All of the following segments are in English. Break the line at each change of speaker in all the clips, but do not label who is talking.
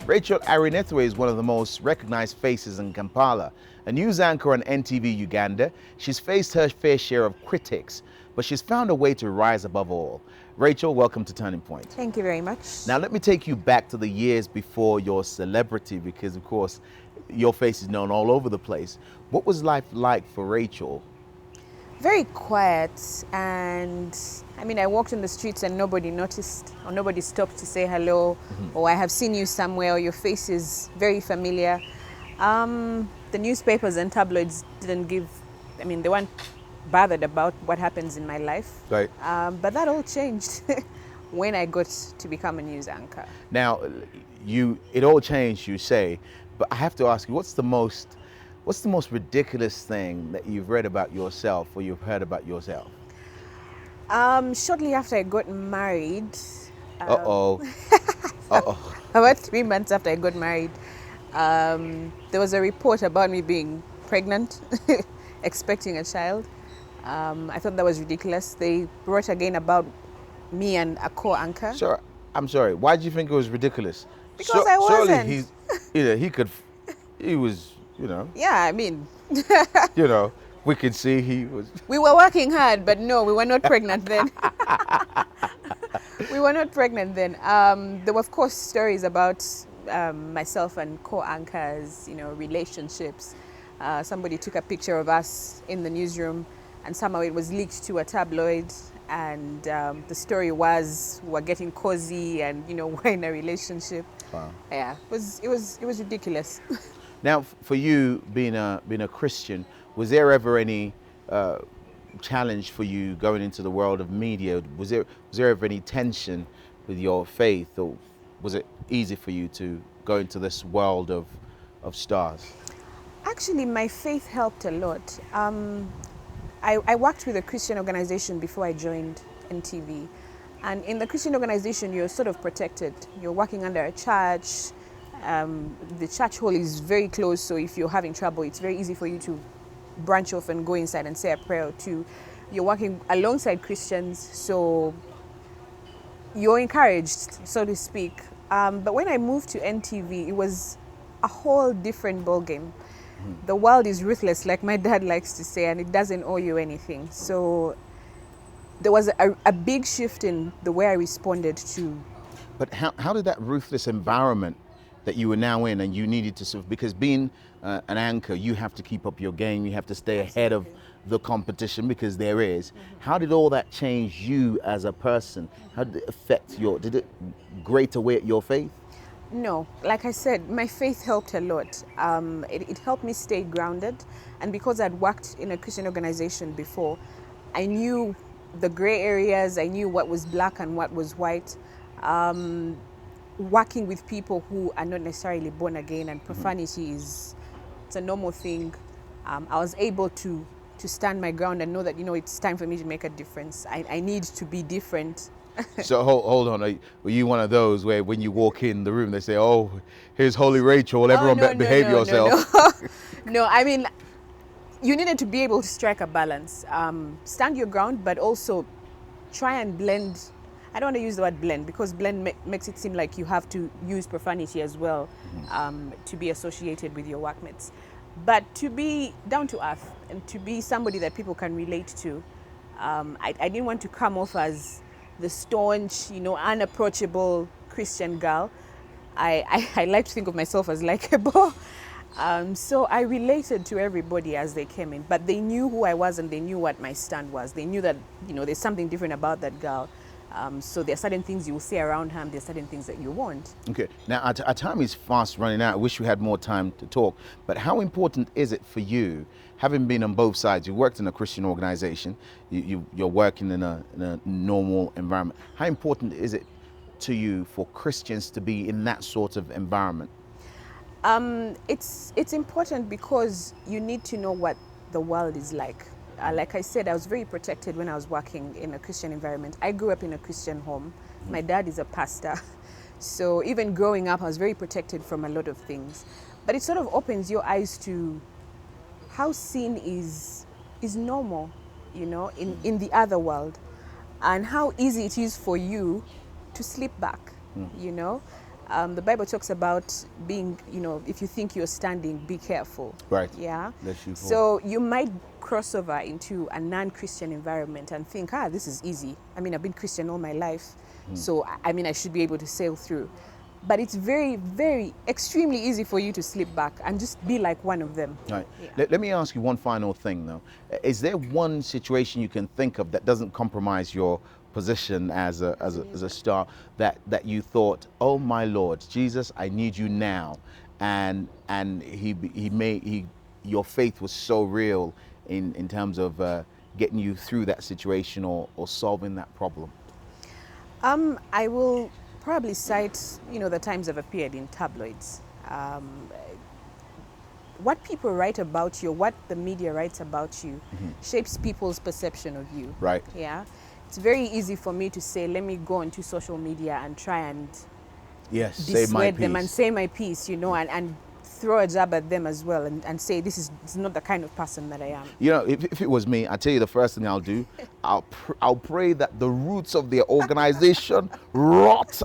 Rachael Arinaitwe is one of the most recognized faces in Kampala. A news anchor on NTV Uganda, she's faced her fair share of critics, but she's found a way to rise above all. Rachael, welcome to Turning Point.
Thank you very much.
Now let me take you back to the years before your celebrity, because of course your face is known all over the place. What was life like for Rachael?
Very quiet, and I walked in the streets and nobody noticed or nobody stopped to say hello, or I have seen you somewhere, or your face is very familiar. The newspapers and tabloids didn't give, they weren't bothered about what happens in my life.
Right.
But that all changed when I got to become a news anchor.
Now, it all changed, you say, but I have to ask you, what's the most ridiculous thing that you've read about yourself or you've heard about yourself?
Shortly after I got married, about 3 months after I got married, there was a report about me being pregnant, expecting a child. I thought that was ridiculous. They wrote again about me and a co-anchor.
Sure, I'm sorry. Why did you think it was ridiculous?
Because I wasn't.
Surely he was.
Yeah,
We could see he was.
We were working hard, but no, we were not pregnant then. We were not pregnant then. There were, of course, stories about myself and co-anchors, relationships. Somebody took a picture of us in the newsroom, and somehow it was leaked to a tabloid. And the story was we're getting cozy, and we're in a relationship.
Wow.
Yeah, it was ridiculous.
Now, for you being a Christian, was there ever any challenge for you going into the world of media? Was there ever any tension with your faith, or was it easy for you to go into this world of stars?
Actually, my faith helped a lot. I worked with a Christian organization before I joined NTV, and in the Christian organization, you're sort of protected. You're working under a church. The church hall is very close, so if you're having trouble, it's very easy for you to branch off and go inside and say a prayer or two. You're working alongside Christians, so you're encouraged, so to speak. But when I moved to NTV, it was a whole different ballgame. The world is ruthless, like my dad likes to say, and it doesn't owe you anything. So there was a big shift in the way I responded to.
But how did that ruthless environment that you were now in, and you needed to serve, because being an anchor, you have to keep up your game, you have to stay ahead of the competition, because there is. How did all that change you as a person? How did it affect did it grate away at your faith?
No, like I said, my faith helped a lot. It helped me stay grounded, and because I'd worked in a Christian organization before, I knew the gray areas, I knew what was black and what was white. Working with people who are not necessarily born again, and profanity it's a normal thing. I was able to stand my ground and know that it's time for me to make a difference. I need to be different.
So hold on, were you one of those where when you walk in the room they say, "Oh, here's Holy Rachael, everyone behave yourself"?
No, you needed to be able to strike a balance, stand your ground, but also try and blend. I don't want to use the word blend, because blend makes it seem like you have to use profanity as well to be associated with your workmates. But to be down to earth and to be somebody that people can relate to, I didn't want to come off as the staunch, unapproachable Christian girl. I like to think of myself as likable. So I related to everybody as they came in, but they knew who I was and they knew what my stand was. They knew that, there's something different about that girl. So there are certain things you will say around her, there are certain things that you won't. Okay,
now our time is fast running out. I wish we had more time to talk, but how important is it for you, having been on both sides? You worked in a Christian organization, you're working in a normal environment. How important is it to you for Christians to be in that sort of environment?
It's important because you need to know what the world is like. Like I said, I was very protected when I was working in a Christian environment. I grew up in a Christian home. My dad is a pastor. So even growing up, I was very protected from a lot of things. But it sort of opens your eyes to how sin is normal, in the other world, and how easy it is for you to slip back, The Bible talks about being, if you think you're standing, be careful.
Right.
Yeah.
Lest you fall.
So you might cross over into a non-Christian environment and think, this is easy. I mean, I've been Christian all my life, so I should be able to sail through. But it's very, very, extremely easy for you to slip back and just be like one of them.
Right.
Yeah.
Let me ask you one final thing, though. Is there one situation you can think of that doesn't compromise your position as a star that you thought, oh my Lord Jesus, I need you now, and your faith was so real in terms of getting you through that situation or solving that problem?
I will probably cite, the times I've appeared in tabloids. What people write about you, what the media writes about you, shapes people's perception of you.
Right.
Yeah. It's very easy for me to say, let me go onto social media and try and dissuade them and say my piece, and throw a jab at them as well and say this is not the kind of person that I am.
If it was me, I tell you the first thing I'll do, I'll pray that the roots of their organization rot,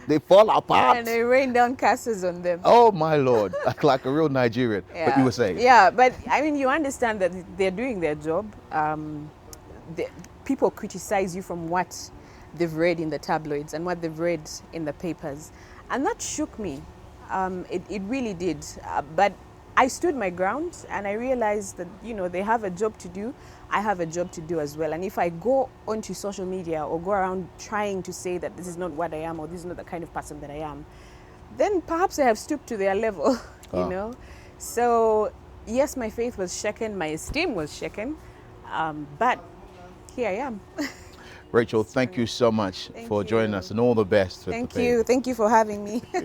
they fall apart.
And they rain down curses on them.
Oh my Lord, like a real Nigerian.
Yeah.
But you were saying?
Yeah, but you understand that they're doing their job. People criticize you from what they've read in the tabloids and what they've read in the papers. And that shook me. It really did. But I stood my ground and I realized that, they have a job to do. I have a job to do as well. And if I go onto social media or go around trying to say that this is not what I am or this is not the kind of person that I am, then perhaps I have stooped to their level, So, yes, my faith was shaken, my esteem was shaken, but here I am.
Rachael, thank you so much for joining us, and all the best.
Thank you for having me.